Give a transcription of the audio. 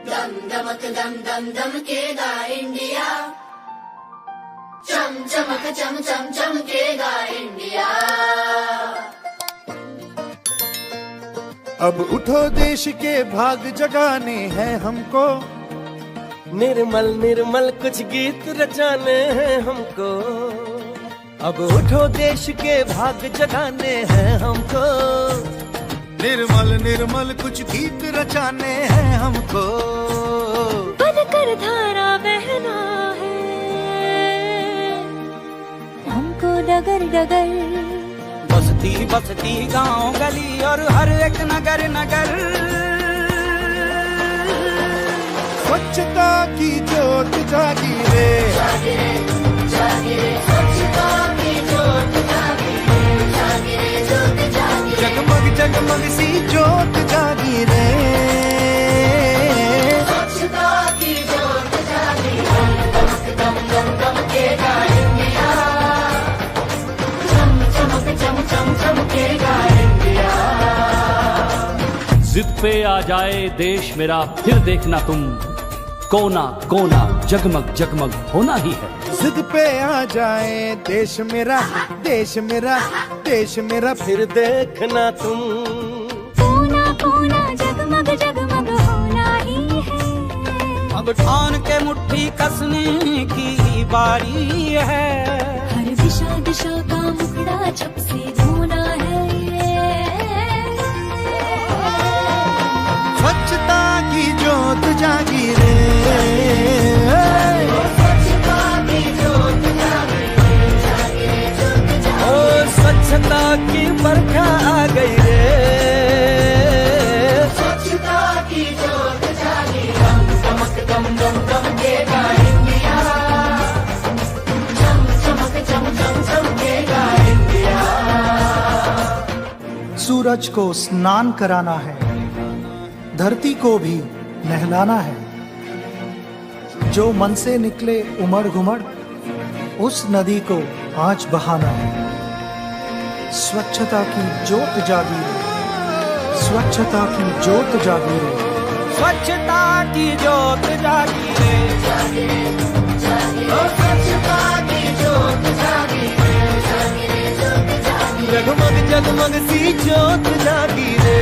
दम दमक दम दम दमकेगा इंडिया, चम चमक चम चम चमकेगा इंडिया। अब उठो देश के भाग जगाने हैं हमको, निर्मल निर्मल कुछ गीत रचाने हैं हमको। अब उठो देश के भाग जगाने हैं हमको, निर्मल निर्मल कुछ गीत रचाने हैं हमको। बनकर धारा बहना है हमको डगर डगर, बस्ती बस्ती गांव गली और हर एक नगर नगर, स्वच्छता की जोत जागी रे, जागी रे जागी रे, स्वच्छता की जोत जागी रे, जागी रे जोत जागी रे, जगमग जगमग सी जोत जागी रे, स्वच्छता की जोत जागी रे, दमक दम दम दमकेगा इंडिया, चम चमक चम चम चमकेगा इंडिया। जिद पे आ जाए देश मेरा फिर देखना तुम, कोना कोना जगमग जगमग होना ही है। जिद पे आ जाए देश मेरा, देश मेरा, देश मेरा, फिर देखना तुम, कोना कोना जगमग जगमग होना ही है। अब ठान के मुट्ठी कसने की बारी है, हर दिशा दिशा का मुखड़ा छप से धोना है ये। स्वच्छता की जोत जागी रे, स्वच्छता की जोत जागी रे, जागी रे जोत जागी ओ रे, स्वच्छता की बरखा आ गई रे। स्वच्छता की जोत जागी, दम दमक दम दम दमकेगा इंडिया, चम चमक चम चम चमकेगा इंडिया। सूरज को स्नान कराना है, धरती को भी नहलाना है। जो मन से निकले उमड़ घुमड़, उस नदी को आज बहाना है। स्वच्छता की जोत जागी रे, स्वच्छता की जोत जागी रे, स्वच्छता की जोत जागी रे, जागी रे जागी रे, स्वच्छता की जोत जागी रे, जागी रे जोत जागी रे, जगमग जगमग सी जोत जागी रे।